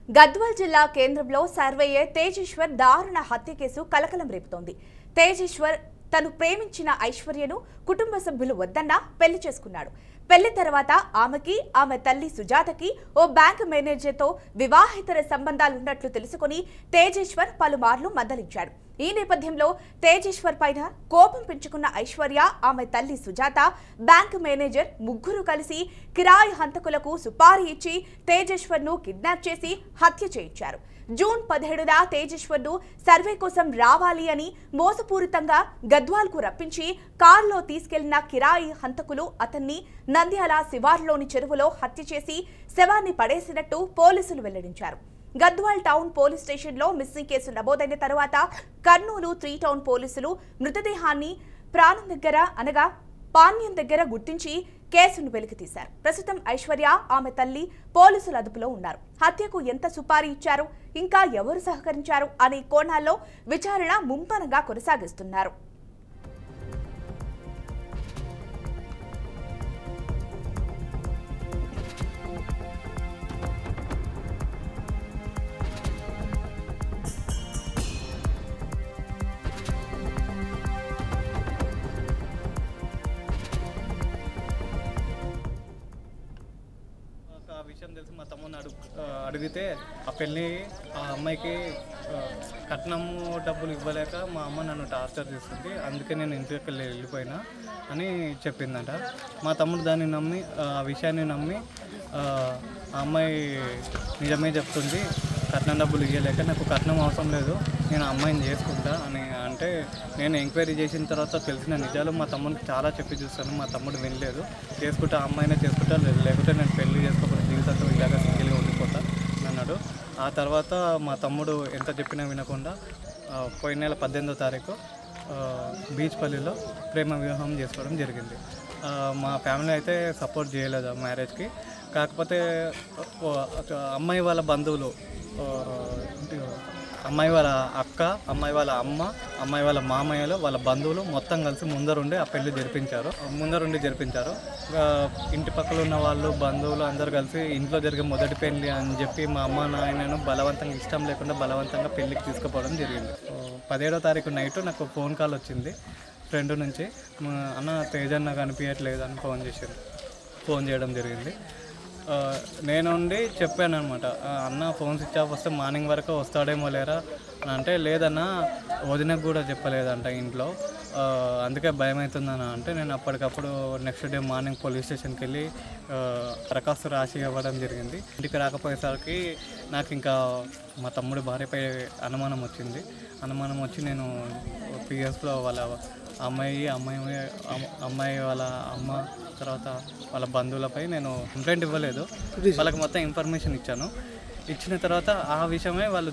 గద్వాల్ జిల్లా కేంద్రంలో సర్వేయర్ తేజేశ్వర్ దారుణ హత్య కేసు కలకలం రేపుతోంది. తేజేశ్వర్ తను ప్రేమించిన ఐశ్వర్యను కుటుంబ సభ్యులు వద్దన్నా పెళ్లి చేసుకున్నాడు. పెళ్లి తర్వాత ఆమెకి, ఆమె తల్లి సుజాతకి ఓ బ్యాంక్ మేనేజర్తో వివాహేతర సంబంధాలున్నట్లు తెలుసుకుని తేజేశ్వర్ పలుమార్లు మందలించాడు. ఈ నేపథ్యంలో తేజేశ్వర్ పైన కోపం పెంచుకున్న ఐశ్వర్య, ఆమె తల్లి సుజాత, బ్యాంక్ మేనేజర్ ముగ్గురు కలిసి కిరాయి హంతకులకు సుపారీ ఇచ్చి తేజేశ్వర్ను కిడ్నాప్ చేసి హత్య చేయించారు. జూన్ 17న తేజేశ్వర్ను సర్వే కోసం రావాలి అని మోసపూరితంగా గద్వాల్కు రప్పించి కారులో తీసుకెళ్లిన కిరాయి హంతకులు అతన్ని నంద్యాల శివార్లోని చెరువులో హత్య చేసి శవాన్ని పడేసినట్టు పోలీసులు వెల్లడించారు. గద్వాల్ టౌన్ పోలీస్ స్టేషన్లో మిస్సింగ్ కేసు నమోదైన తర్వాత కర్నూలు 3 టౌన్ పోలీసులు మృతదేహాన్ని పాణ్యం దగ్గర గుర్తించి కేసును వెలికితీశారు. ప్రస్తుతం ఐశ్వర్య, ఆమె తల్లి పోలీసుల అదుపులో ఉన్నారు. హత్యకు ఎంత సుపారీ ఇచ్చారు, ఇంకా ఎవరు సహకరించారు అనే కోణాల్లో విచారణ ముమ్మరంగా కొనసాగిస్తున్నారు. విషయం తెలిసి మా తమ్ముని అడిగితే ఆ పెళ్ళి ఆ అమ్మాయికి కట్నం డబ్బులు ఇవ్వలేక మా అమ్మ నన్ను టార్చర్ చేస్తుంది, అందుకే నేను ఇంటికి వెళ్ళిపోయినా అని చెప్పిందంట. మా తమ్ముడు దాన్ని నమ్మి, ఆ విషయాన్ని నమ్మి ఆ అమ్మాయి నిజమే చెప్తుంది, కట్నం డబ్బులు ఇవ్వలేక నాకు కట్నం అవసరం లేదు, నేను అమ్మాయిని చేసుకుంటా అని అంటే, నేను ఎంక్వైరీ చేసిన తర్వాత తెలిసిన నిజాలు మా తమ్ముడికి చాలా చెప్పి చూస్తాను. మా తమ్ముడు వినలేదు. చేసుకుంటా అమ్మాయినే చేసుకుంటా, లేకపోతే నేను పెళ్లి చేసుకోకుండా జీవితంతో ఇలాగ సింగిల్గా ఉండిపోతా అన్నాడు. ఆ తర్వాత మా తమ్ముడు ఎంత చెప్పినా వినకుండా పోయిన నెల 18వ తారీఖు బీచ్పల్లిలో ప్రేమ వివాహం చేసుకోవడం జరిగింది. మా ఫ్యామిలీ అయితే సపోర్ట్ చేయలేదు ఆ మ్యారేజ్కి. కాకపోతే అమ్మాయి వాళ్ళ బంధువులు, అమ్మాయి వాళ్ళ అక్క, అమ్మాయి వాళ్ళ అమ్మ, అమ్మాయి వాళ్ళ మామయ్యలు, వాళ్ళ బంధువులు మొత్తం కలిసి ముందరుండి ఆ పెళ్లి జరిపించారు. ఇంటి పక్కల ఉన్న వాళ్ళు, బంధువులు అందరూ కలిసి ఇంట్లో జరిగే మొదటి పెళ్లి అని చెప్పి మా అమ్మ నాయనను బలవంతంగా, ఇష్టం లేకుండా బలవంతంగా పెళ్లికి తీసుకుపోవడం జరిగింది. 17వ తారీఖు నైట్ నాకు ఫోన్ కాల్ వచ్చింది ఫ్రెండ్ నుంచి. అన్న తేజన్న కనిపించట్లేదు అని ఫోన్ చేయడం జరిగింది. నేనుండి చెప్పాను అనమాట, అన్న ఫోన్ స్విచ్ ఆఫ్ వస్తే మార్నింగ్ వరకు వస్తాడేమో లేరా అని అంటే, లేదన్నా వదినకు కూడా చెప్పలేదంట ఇంట్లో, అందుకే భయం అవుతుందన్న అంటే, నేను అప్పటికప్పుడు నెక్స్ట్ డే మార్నింగ్ పోలీస్ స్టేషన్కి వెళ్ళి దరఖాస్తు రాసి ఇవ్వడం జరిగింది. ఇంటికి రాకపోయేసరికి నాకు ఇంకా మా తమ్ముడి భార్యపై అనుమానం వచ్చి నేను పిఎస్లో వాళ్ళ అమ్మాయి వాళ్ళ అమ్మ, తర్వాత వాళ్ళ బంధువులపై నేను కంప్లైంట్ ఇవ్వలేదు. వాళ్ళకి మొత్తం ఇన్ఫర్మేషన్ ఇచ్చిన తర్వాత ఆ విషయమే వాళ్ళు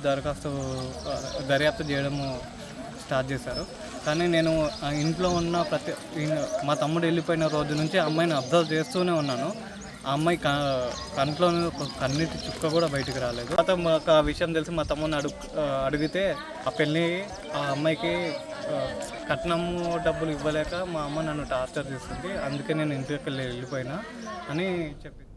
దర్యాప్తు చేయడము స్టార్ట్ చేశారు. కానీ నేను ఇంట్లో ఉన్న మా తమ్ముడు వెళ్ళిపోయిన రోజు నుంచి అమ్మాయిని అబ్జర్వ్ చేస్తూనే ఉన్నాను. ఆ అమ్మాయి కంట్లో కన్నీటి చుక్క కూడా బయటికి రాలేదు. తర్వాత మాకు ఆ విషయం తెలిసి మా తమ్ముని అడిగితే ఆ పెళ్ళి ఆ అమ్మాయికి కట్నం డబ్బులు ఇవ్వలేక మా అమ్మ నన్ను టార్చర్ చేస్తుంది, అందుకే నేను ఇంటికి వెళ్ళిపోయినా అని చెప్పింది.